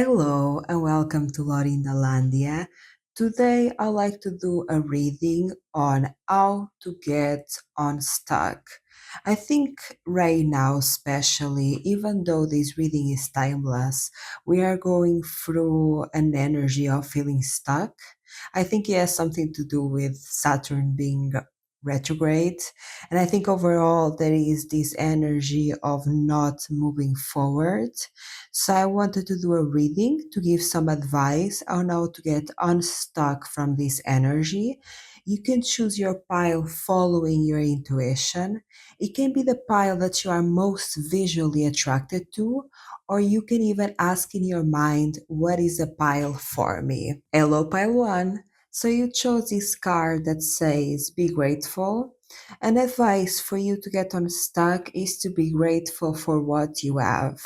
Hello and welcome to Lorindalandia. Today I'd like to do a reading on how to get unstuck. I think right now, especially, even though this reading is timeless, we are going through an energy of feeling stuck. I think it has something to do with Saturn being retrograde. And I think overall there is this energy of not moving forward, so I wanted to do a reading to give some advice on how to get unstuck from this energy. You can choose your pile following your intuition. It can be the pile that you are most visually attracted to, or you can even ask in your mind, what is a pile for me? Hello, pile one. So you chose this card that says, be grateful. An advice for you to get unstuck is to be grateful for what you have.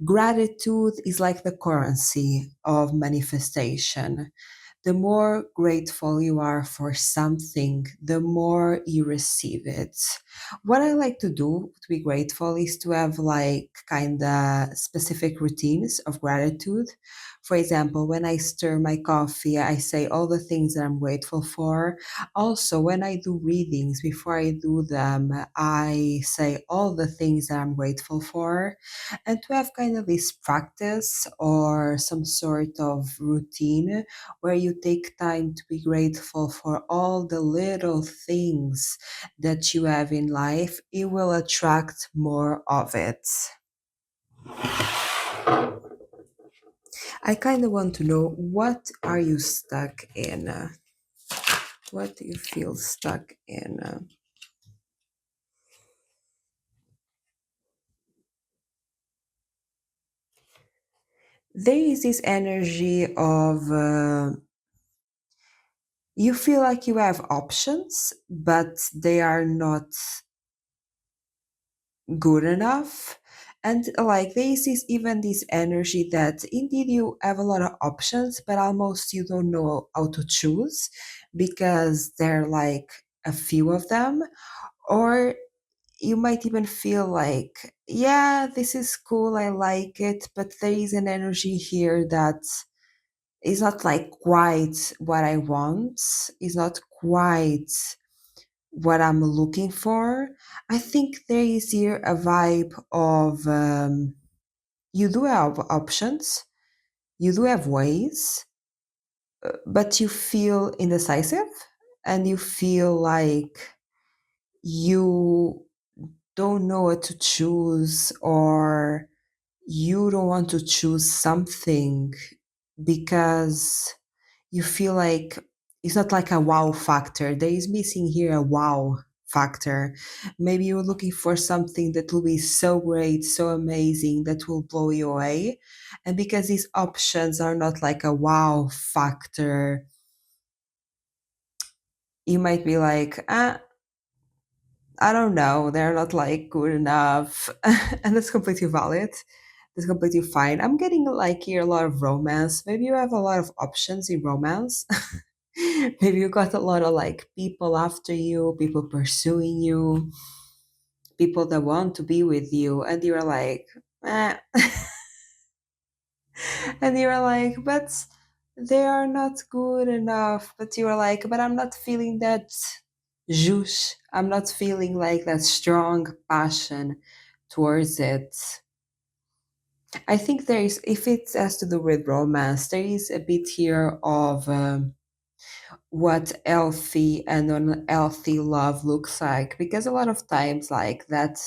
Gratitude is like the currency of manifestation. The more grateful you are for something, the more you receive it. What I like to do to be grateful is to have like kind of specific routines of gratitude. For example, when I stir my coffee, I say all the things that I'm grateful for. Also, when I do readings, before I do them, I say all the things that I'm grateful for, and to have kind of this practice or some sort of routine where you take time to be grateful for all the little things that you have in life, it will attract more of it. I kind of want to know, what are you stuck in? What do you feel stuck in? There is this energy of you feel like you have options, but they are not good enough. And like this is even this energy that indeed you have a lot of options, but almost you don't know how to choose because there are like a few of them. Or you might even feel like, yeah, this is cool, I like it, but there is an energy here that is not like quite what I want, is not quite what I'm looking for. I think there is here a vibe of you do have options, you do have ways, but you feel indecisive and you feel like you don't know what to choose, or you don't want to choose something because you feel like it's not like a wow factor. There is missing here a wow factor. Maybe you're looking for something that will be so great, so amazing, that will blow you away. And because these options are not like a wow factor, you might be like, I don't know, they're not like good enough. And that's completely valid. That's completely fine. I'm getting like here a lot of romance. Maybe you have a lot of options in romance. Maybe you got a lot of like people after you, people pursuing you, people that want to be with you, and you're like, eh. And you're like, but they are not good enough. But you're like, but I'm not feeling that juice. I'm not feeling like that strong passion towards it. I think there is, if it has to do with romance, there is a bit here of what healthy and unhealthy love looks like, because a lot of times like that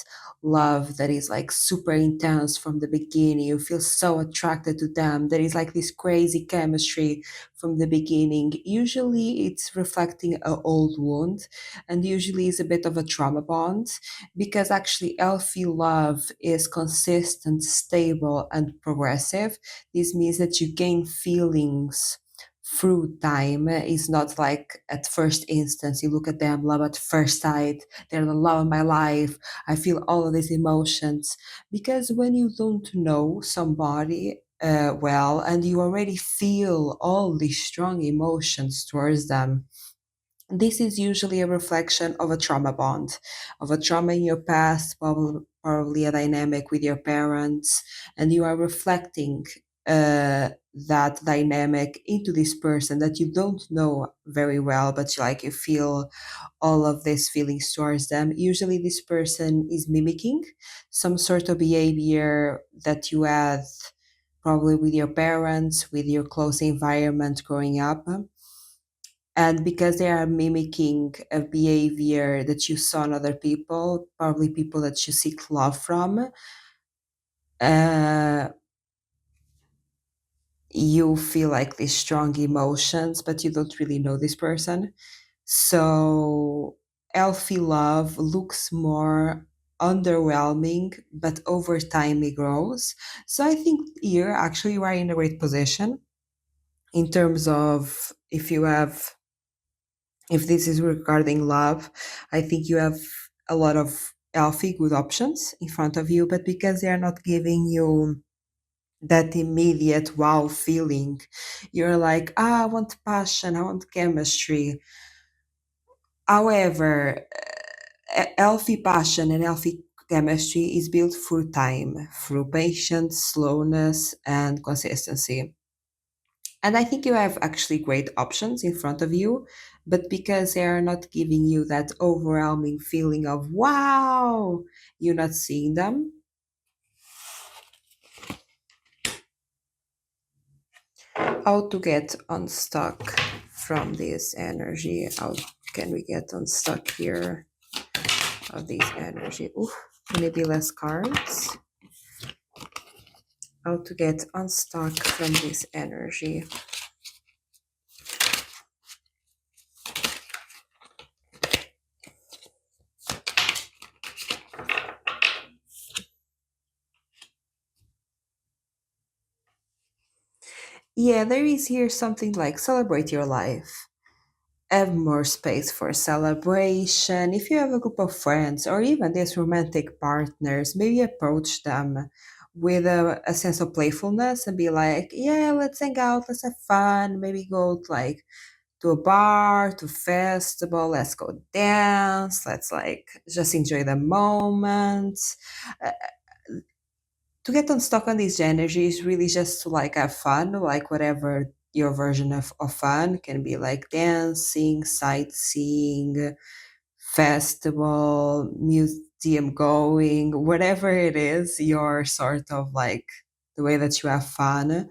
love that is like super intense from the beginning, you feel so attracted to them, there is like this crazy chemistry from the beginning. Usually it's reflecting a old wound, and usually is a bit of a trauma bond, because actually healthy love is consistent, stable, and progressive. This means that you gain feelings through time. Is not like at first instance you look at them, love at first sight, they're the love of my life, I feel all of these emotions. Because when you don't know somebody well, and you already feel all these strong emotions towards them, this is usually a reflection of a trauma bond, of a trauma in your past, probably a dynamic with your parents, and you are reflecting. that dynamic into this person that you don't know very well, but you feel all of these feelings towards them. Usually, this person is mimicking some sort of behavior that you had probably with your parents, with your close environment growing up. And because they are mimicking a behavior that you saw in other people, probably people that you seek love from, uh, you feel like these strong emotions, but you don't really know this person. So, healthy love looks more underwhelming, but over time it grows. So, I think here actually you are in a great position in terms of if this is regarding love, I think you have a lot of healthy, good options in front of you, but because they are not giving you that immediate wow feeling, you're like, I want passion, I want chemistry. However, healthy passion and healthy chemistry is built through time, through patience, slowness, and consistency. And I think you have actually great options in front of you, but because they are not giving you that overwhelming feeling of wow, you're not seeing them. How to get unstuck from this energy? How can we get unstuck here of this energy? Ooh, maybe less cards. How to get unstuck from this energy? Yeah, there is here something like celebrate your life. Have more space for celebration. If you have a group of friends or even these romantic partners, maybe approach them with a sense of playfulness and be like, yeah, let's hang out, let's have fun, maybe go to a bar, to festival, let's go dance, let's just enjoy the moment. Uh, to get unstuck on these energies, really just to have fun, like whatever your version of fun can be, like dancing, sightseeing, festival, museum going, whatever it is, your sort of the way that you have fun.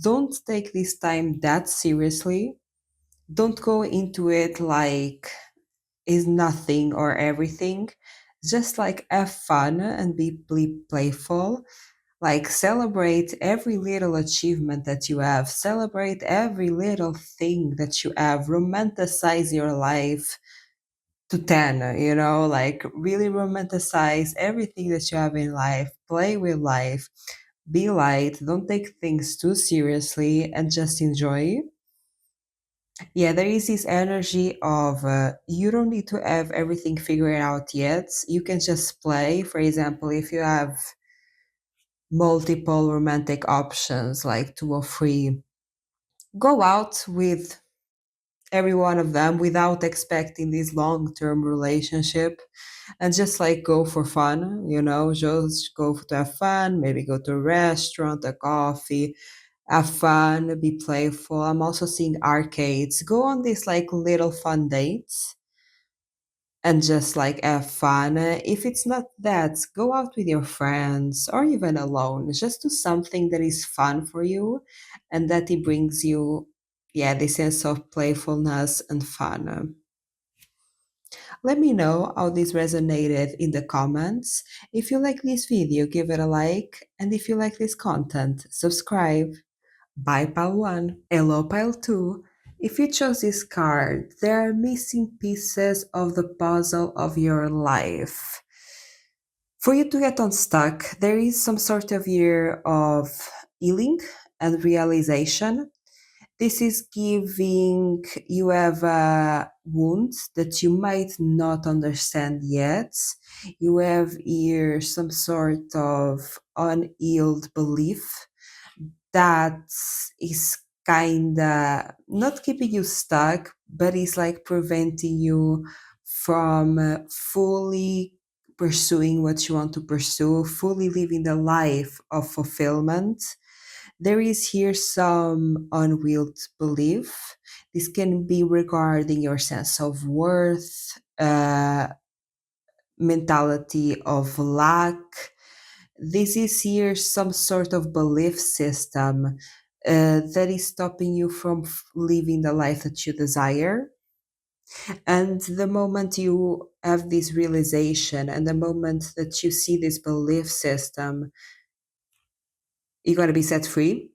Don't take this time that seriously. Don't go into it like is nothing or everything. Just have fun and be playful, celebrate every little achievement that you have, celebrate every little thing that you have, romanticize your life to 10, really romanticize everything that you have in life, play with life, be light, don't take things too seriously, and just enjoy. Yeah, there is this energy of you don't need to have everything figured out yet. You can just play. For example, if you have multiple romantic options, like two or three, go out with every one of them without expecting this long term relationship and just go for fun, just go to have fun, maybe go to a restaurant, a coffee, have fun, be playful. I'm also seeing arcades. Go on these little fun dates and just have fun. If it's not that, go out with your friends or even alone. Just do something that is fun for you and that it brings you, yeah, this sense of playfulness and fun. Let me know how this resonated in the comments. If you like this video, give it a like. And if you like this content, subscribe. Bye, Pile 1. Hello, Pile 2. If you chose this card, there are missing pieces of the puzzle of your life. For you to get unstuck, there is some sort of year of healing and realization. This is giving you have a wound that you might not understand yet. You have here some sort of unhealed belief that is kinda not keeping you stuck, but is preventing you from fully pursuing what you want to pursue, fully living the life of fulfillment. There is here some unwilled belief. This can be regarding your sense of worth, mentality of lack. This is here some sort of belief system that is stopping you from living the life that you desire. And the moment you have this realization and the moment that you see this belief system, you're going to be set free.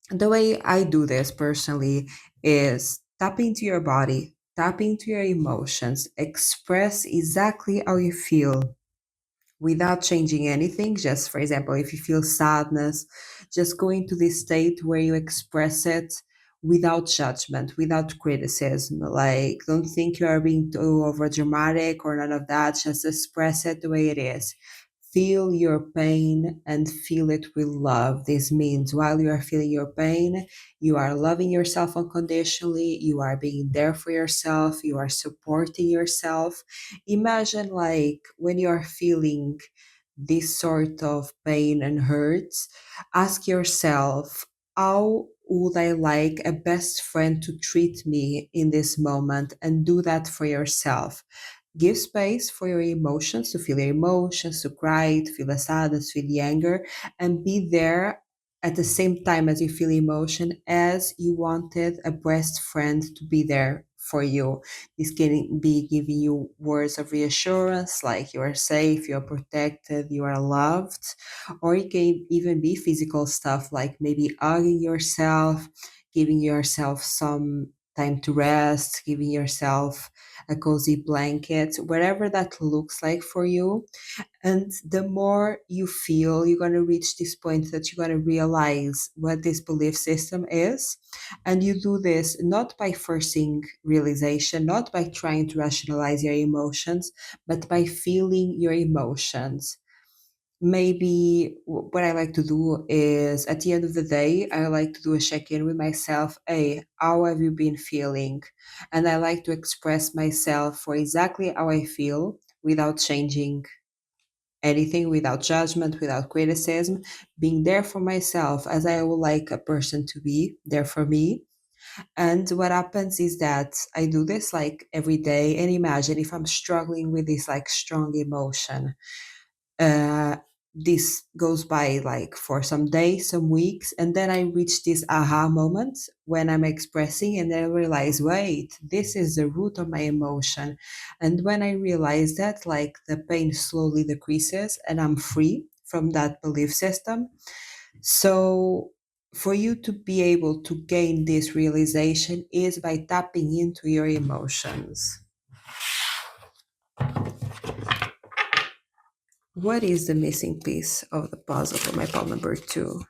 The way I do this personally is tap into your body, tap into your emotions, express exactly how you feel without changing anything. Just for example, if you feel sadness, just go into this state where you express it without judgment, without criticism. Like, don't think you are being too over dramatic or none of that. Just express it the way it is. Feel your pain and feel it with love. This means while you are feeling your pain, you are loving yourself unconditionally, you are being there for yourself, you are supporting yourself. Imagine like when you are feeling this sort of pain and hurts, ask yourself, how would I like a best friend to treat me in this moment? And do that for yourself. Give space for your emotions, to feel your emotions, to cry, to feel the sadness, feel the anger, and be there at the same time as you feel emotion, as you wanted a best friend to be there for you. This can be giving you words of reassurance, like you are safe, you are protected, you are loved. Or it can even be physical stuff, like maybe hugging yourself, giving yourself some time to rest, giving yourself a cozy blanket, whatever that looks like for you. And the more you feel, you're going to reach this point that you're going to realize what this belief system is. And you do this not by forcing realization, not by trying to rationalize your emotions, but by feeling your emotions. Maybe what I like to do is at the end of the day, I like to do a check in with myself. Hey, how have you been feeling? And I like to express myself for exactly how I feel without changing anything, without judgment, without criticism, being there for myself as I would like a person to be there for me. And what happens is that I do this like every day. And imagine if I'm struggling with this like strong emotion, uh, this goes by like for some days, some weeks, and then I reach this aha moment when I'm expressing, and then I realize, wait, this is the root of my emotion. And when I realize that, like the pain slowly decreases and I'm free from that belief system. So for you to be able to gain this realization is by tapping into your emotions. What is the missing piece of the puzzle for my problem number two?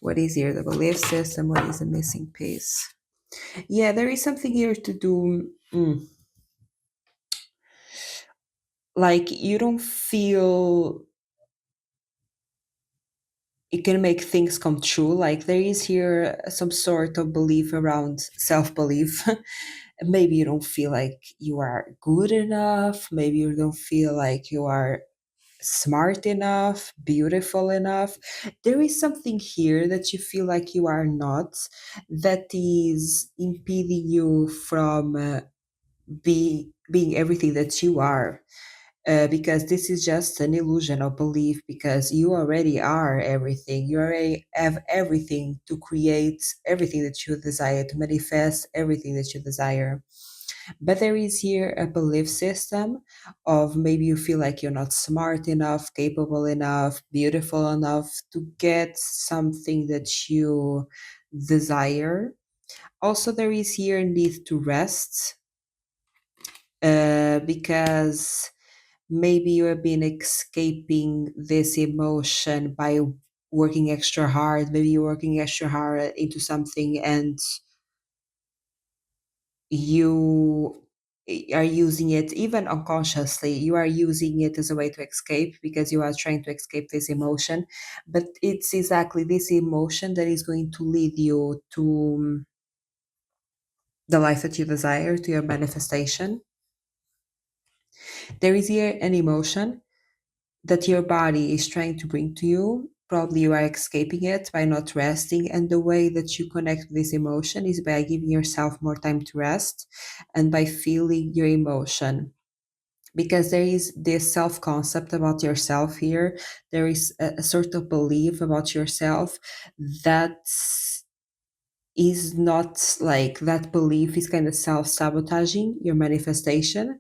What is here? The belief system. What is the missing piece? Yeah, there is something here to do. Like you don't feel it can make things come true. Like there is here some sort of belief around self belief. Maybe you don't feel like you are good enough. Maybe you don't feel like you are smart enough, beautiful enough. There is something here that you feel like you are not, that is impeding you from being everything that you are. Because this is just an illusion of belief, because you already are everything. You already have everything to create everything that you desire, to manifest everything that you desire. But there is here a belief system of maybe you feel like you're not smart enough, capable enough, beautiful enough to get something that you desire. Also, there is here a need to rest, because maybe you have been escaping this emotion by working extra hard. Maybe you're working extra hard into something, and you are using it even unconsciously. You are using it as a way to escape, because you are trying to escape this emotion. But it's exactly this emotion that is going to lead you to the life that you desire, to your manifestation. There is here an emotion that your body is trying to bring to you, probably you are escaping it by not resting. And the way that you connect with this emotion is by giving yourself more time to rest and by feeling your emotion. Because there is this self concept about yourself here, there is a sort of belief about yourself that is not like, that belief is kind of self sabotaging your manifestation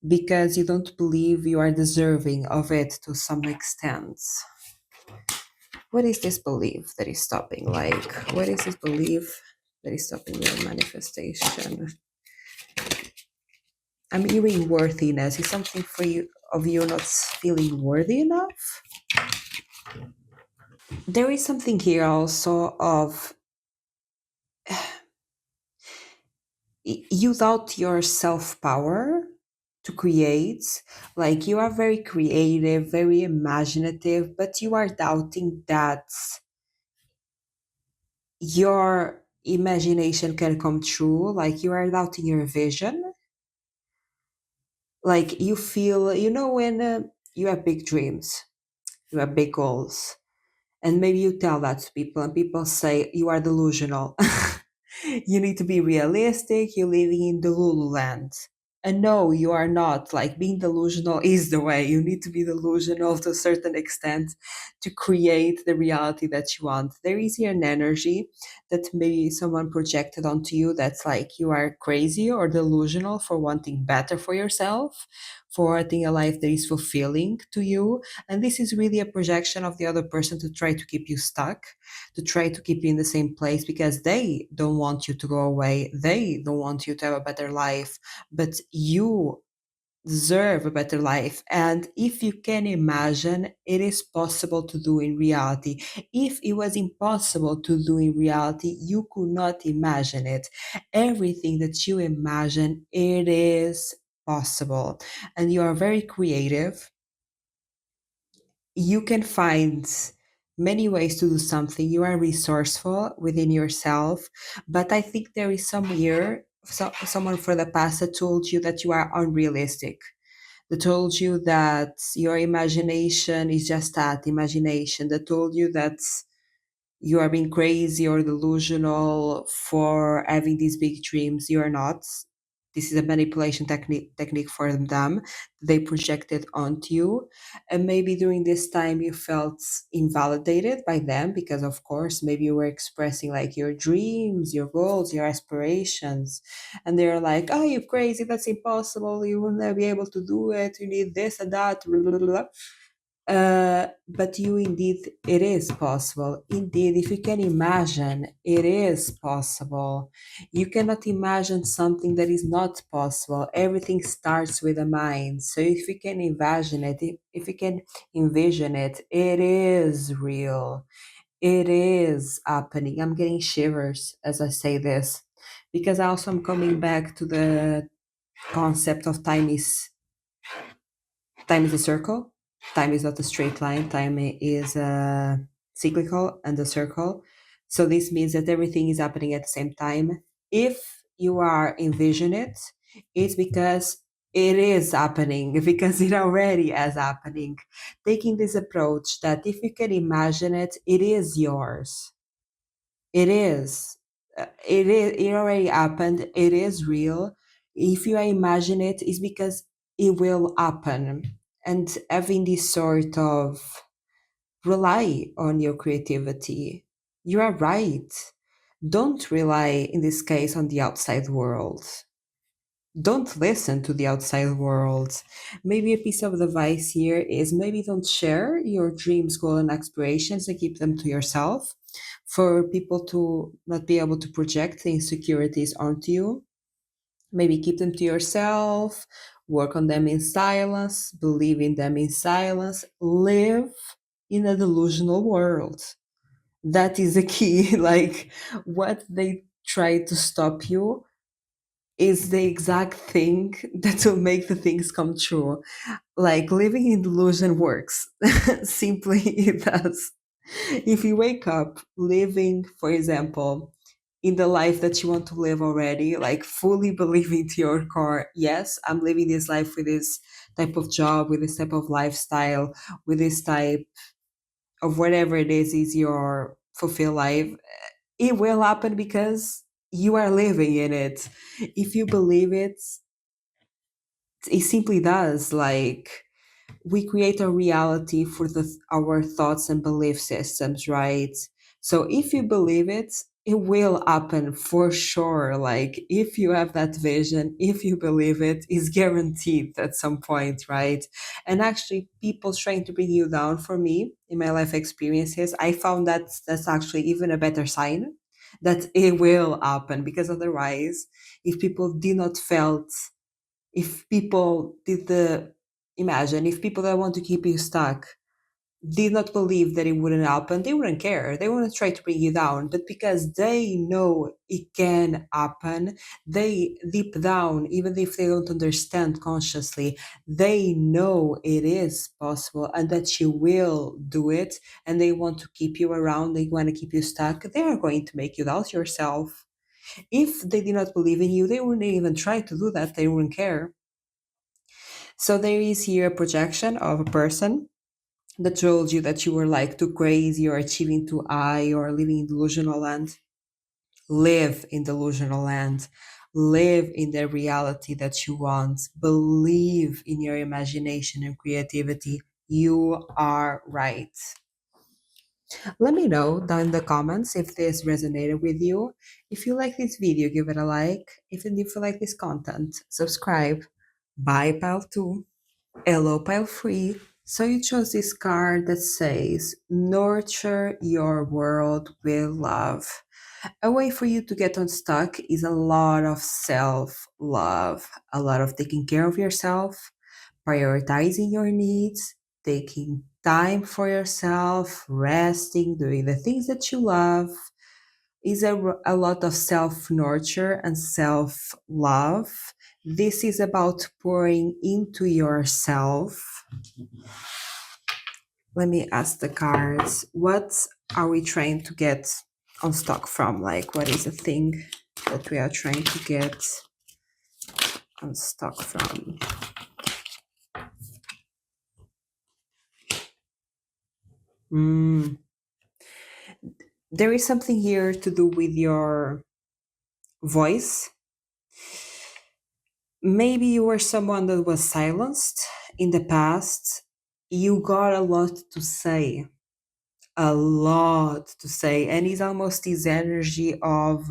because you don't believe you are deserving of it to some extent. What is this belief that is stopping? Like, what is this belief that is stopping your manifestation? I'm hearing worthiness. Is something for you of you not feeling worthy enough? There is something here also of you doubt your self power to create. Like, you are very creative, very imaginative, but you are doubting that your imagination can come true. Like, you are doubting your vision. Like, you feel, when you have big dreams, you have big goals, and maybe you tell that to people, and people say you are delusional. You need to be realistic. You're living in the Lululand. And no, you are not. Like, being delusional is the way. You need to be delusional to a certain extent to create the reality that you want. There is here an energy that maybe someone projected onto you that's like you are crazy or delusional for wanting better for yourself, for wanting a life that is fulfilling to you. And this is really a projection of the other person to try to keep you stuck, to try to keep you in the same place because they don't want you to go away. They don't want you to have a better life, but you deserve a better life. And if you can imagine, it is possible to do in reality. If it was impossible to do in reality, you could not imagine it. Everything that you imagine, it is possible. And you are very creative. You can find many ways to do something. You are resourceful within yourself, but I think there is someone for the past that told you that you are unrealistic. That told you that your imagination is just that imagination. That told you that you are being crazy or delusional for having these big dreams. You are not. This is a manipulation technique for them. They projected onto you. And maybe during this time you felt invalidated by them because, of course, maybe you were expressing like your dreams, your goals, your aspirations. And they're like, oh, you're crazy. That's impossible. You will never be able to do it. You need this and that. Blah, blah, blah. But you indeed, it is possible. Indeed, if you can imagine, it is possible. You cannot imagine something that is not possible. Everything starts with the mind. So if you can imagine it, if you can envision it, it is real. It is happening. I'm getting shivers as I say this because also I'm coming back to the concept of time is a circle. Time is not a straight line. Time is cyclical and a circle. So this means that everything is happening at the same time. If you are envision it, it's because it is happening, because it already is happening. Taking this approach that if you can imagine it, it is yours. It is. It already happened. It is real. If you imagine it, it's because it will happen. And having this sort of rely on your creativity. You are right. Don't rely, in this case, on the outside world. Don't listen to the outside world. Maybe a piece of advice here is maybe don't share your dreams, goals, and aspirations and keep them to yourself for people to not be able to project the insecurities onto you. Maybe keep them to yourself, work on them in silence, believe in them in silence, live in a delusional world. That is the key. Like, what they try to stop you is the exact thing that will make the things come true. Like, living in delusion works. Simply, it does. If you wake up living, for example, in the life that you want to live already, like fully believing to your core, yes, I'm living this life with this type of job, with this type of lifestyle, with this type of whatever it is your fulfilled life, it will happen because you are living in it. If you believe it, it simply does. Like, we create a reality for our thoughts and belief systems, right? So if you believe it, it will happen for sure. Like, if you have that vision, if you believe it, is guaranteed at some point, right? And actually, people trying to bring you down, for me in my life experiences, I found that that's actually even a better sign that it will happen, because otherwise, if people did not felt if people did the imagine if people that want to keep you stuck did not believe that it wouldn't happen, they wouldn't care, they wouldn't try to bring you down. But because they know it can happen, they deep down, even if they don't understand consciously, they know it is possible and that you will do it, and they want to keep you around, they want to keep you stuck, they are going to make you doubt yourself. If they did not believe in you, they wouldn't even try to do that, they wouldn't care. So there is here a projection of a person that told you that you were like too crazy or achieving too high or living in delusional land. Live in delusional land. Live in the reality that you want. Believe in your imagination and creativity. You are right. Let me know down in the comments if this resonated with you. If you like this video, give it a like. If you like this content, subscribe. Bye, pal 2. Hello, pile free. So you chose this card that says, nurture your world with love. A way for you to get unstuck is a lot of self love, a lot of taking care of yourself, prioritizing your needs, taking time for yourself, resting, doing the things that you love. Is a lot of self nurture and self love. This is about pouring into yourself. Let me ask the cards, what are we trying to get unstuck from? Like, what is the thing that we are trying to get unstuck from? Mm. There is something here to do with your voice. Maybe you were someone that was silenced in the past. You got a lot to say, a lot to say, and it's almost this energy of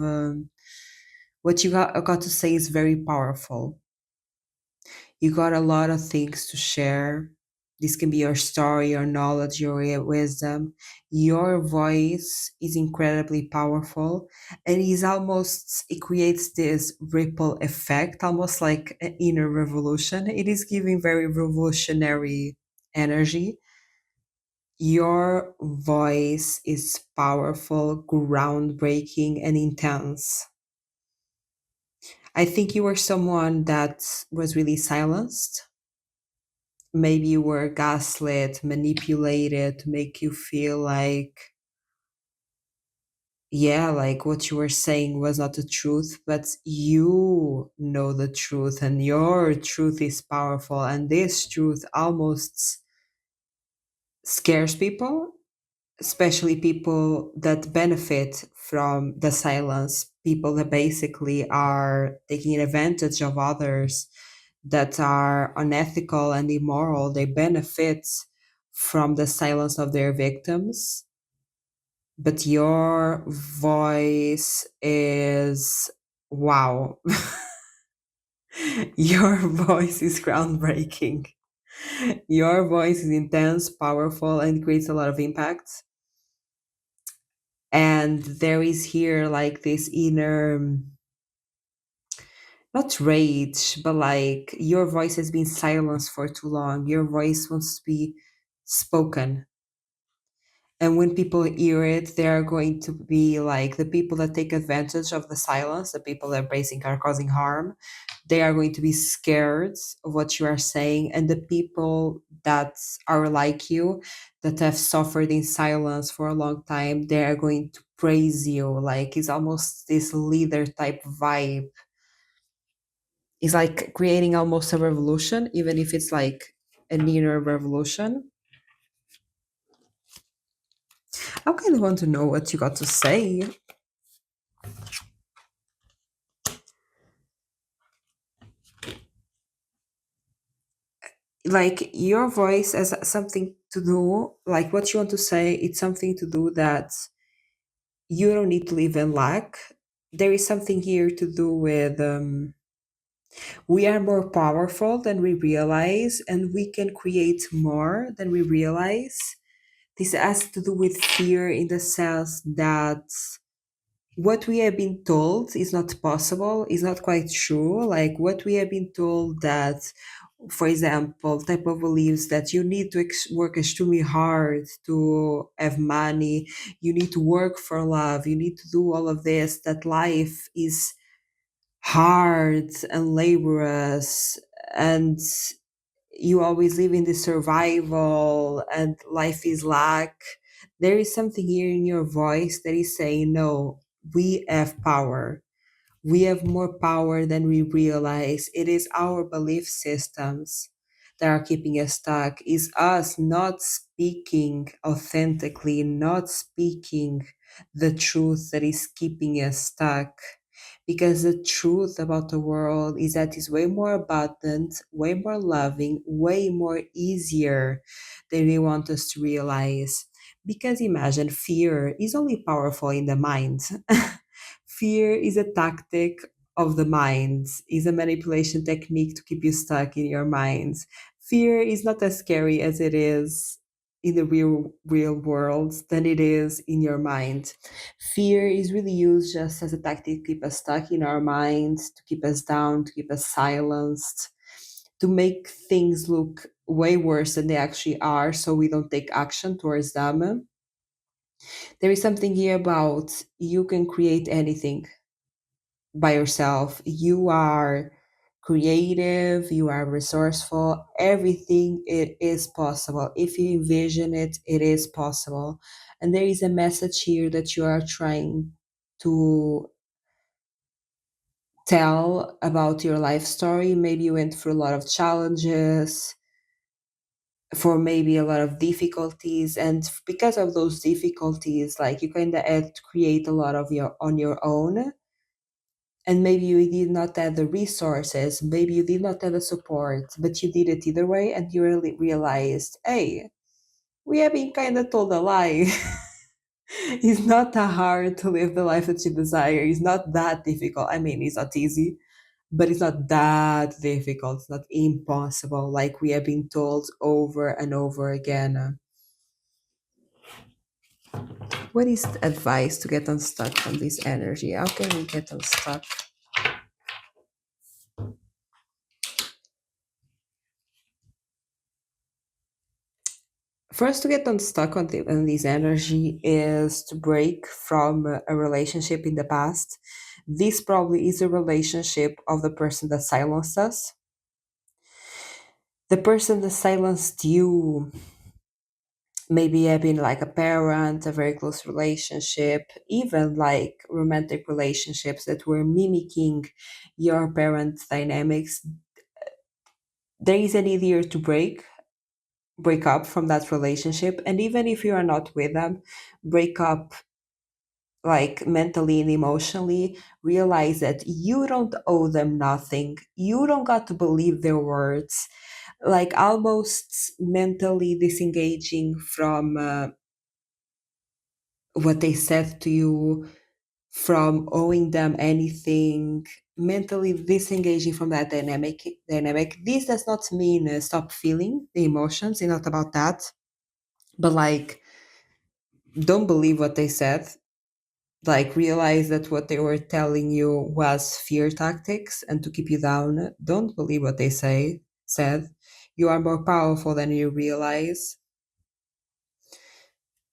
what you got to say is very powerful. You got a lot of things to share. This can be your story, your knowledge, your wisdom. Your voice is incredibly powerful, and it creates this ripple effect, almost like an inner revolution. It is giving very revolutionary energy. Your voice is powerful, groundbreaking, and intense. I think you were someone that was really silenced. Maybe you were gaslit, manipulated to make you feel like, yeah, like what you were saying was not the truth, but you know the truth, and your truth is powerful, and this truth almost scares people, especially people that benefit from the silence, people that basically are taking advantage of others, that are unethical and immoral. They benefit from the silence of their victims. But your voice is wow. Your voice is groundbreaking. Your voice is intense, powerful, and creates a lot of impact. And there is here like this inner, not rage, but like your voice has been silenced for too long, your voice wants to be spoken. And when people hear it, they are going to be like the people that take advantage of the silence, the people that basically are causing harm. They are going to be scared of what you are saying. And the people that are like you, that have suffered in silence for a long time, they are going to praise you. Like, it's almost this leader type vibe. It's like creating almost a revolution, even if it's like an inner revolution. I kind of want to know what you got to say. Like your voice has something to do, like what you want to say, it's something to do that you don't need to live in lack. There is something here to do with we are more powerful than we realize, and we can create more than we realize. This has to do with fear in the sense that what we have been told is not possible, is not quite true. Like what we have been told that, for example, type of beliefs that you need to work extremely hard to have money, you need to work for love, you need to do all of this, that life is hard and laborious, and you always live in the survival and life is lack. There is something here in your voice that is saying, no, we have power. We have more power than we realize. It is our belief systems that are keeping us stuck. Is us not speaking authentically, not speaking the truth that is keeping us stuck. Because the truth about the world is that it's way more abundant, way more loving, way more easier than we want us to realize. Because imagine, fear is only powerful in the mind. Fear is a tactic of the mind, is a manipulation technique to keep you stuck in your mind. Fear is not as scary as it is in the real world than it is in your mind. Fear is really used just as a tactic to keep us stuck in our minds, to keep us down, to keep us silenced, to make things look way worse than they actually are so we don't take action towards them. There is something here about you can create anything by yourself. You are creative, you are resourceful, everything it is possible. If you envision it, it is possible. And there is a message here that you are trying to tell about your life story. Maybe you went through a lot of challenges, for maybe a lot of difficulties, and because of those difficulties, like you kind of had to create a lot of your on your own, and maybe you did not have the resources, maybe you did not have the support, but you did it either way, and you really realized, hey, we have been kind of told a lie. It's not that hard to live the life that you desire. It's not that difficult. I mean, it's not easy, but it's not that difficult. It's not impossible, like we have been told over and over again. What is the advice to get unstuck from this energy? How can we get unstuck? First, to get unstuck on this energy is to break from a relationship in the past. This probably is a relationship of the person that silenced us. The person that silenced you, maybe having like a parent, a very close relationship, even like romantic relationships that were mimicking your parent dynamics. There is a need here to break up from that relationship, and even if you are not with them, break up like mentally and emotionally. Realize that you don't owe them nothing, you don't got to believe their words, like almost mentally disengaging from what they said to you, from owing them anything, mentally disengaging from that dynamic. This does not mean stop feeling the emotions, it's not about that, but like don't believe what they said. Like realize that what they were telling you was fear tactics and to keep you down. Don't believe what they said. You are more powerful than you realize.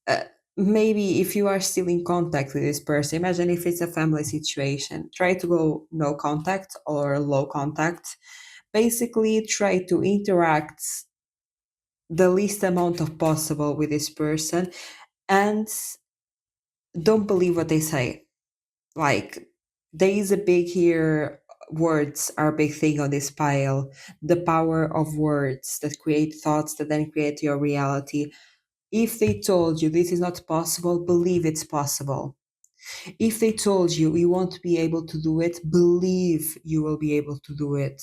uh, Maybe if you are still in contact with this person, imagine if it's a family situation, try to go no contact or low contact. Basically try to interact the least amount of possible with this person, and don't believe what they say. Like there is a big here, words are a big thing on this pile. The power of words that create thoughts that then create your reality. If they told you this is not possible, believe it's possible. If they told you you won't be able to do it, believe you will be able to do it.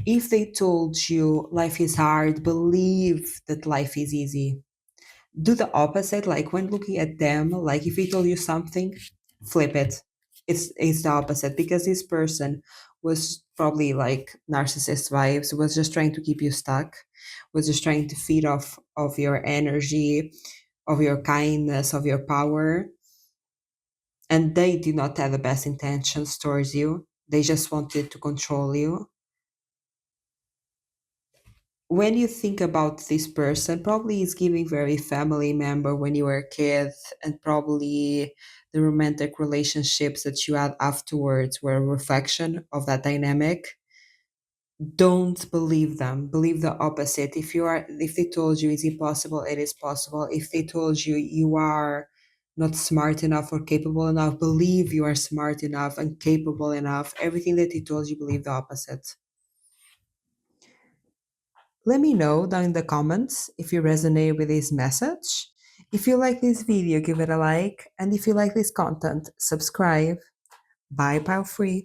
If they told you life is hard, believe that life is easy. Do the opposite, like when looking at them, like if they told you something, flip it. It's the opposite, because this person was probably like narcissist vibes, was just trying to keep you stuck, was just trying to feed off of your energy, of your kindness, of your power. And they do not have the best intentions towards you. They just wanted to control you. When you think about this person, probably is giving very family member when you were a kid, and probably the romantic relationships that you had afterwards were a reflection of that dynamic. Don't believe them. Believe the opposite. If they told you it's impossible, it is possible. If they told you you are not smart enough or capable enough, believe you are smart enough and capable enough. Everything that they told you, believe the opposite. Let me know down in the comments if you resonate with this message. If you like this video, give it a like. And if you like this content, subscribe. Bye, pile free.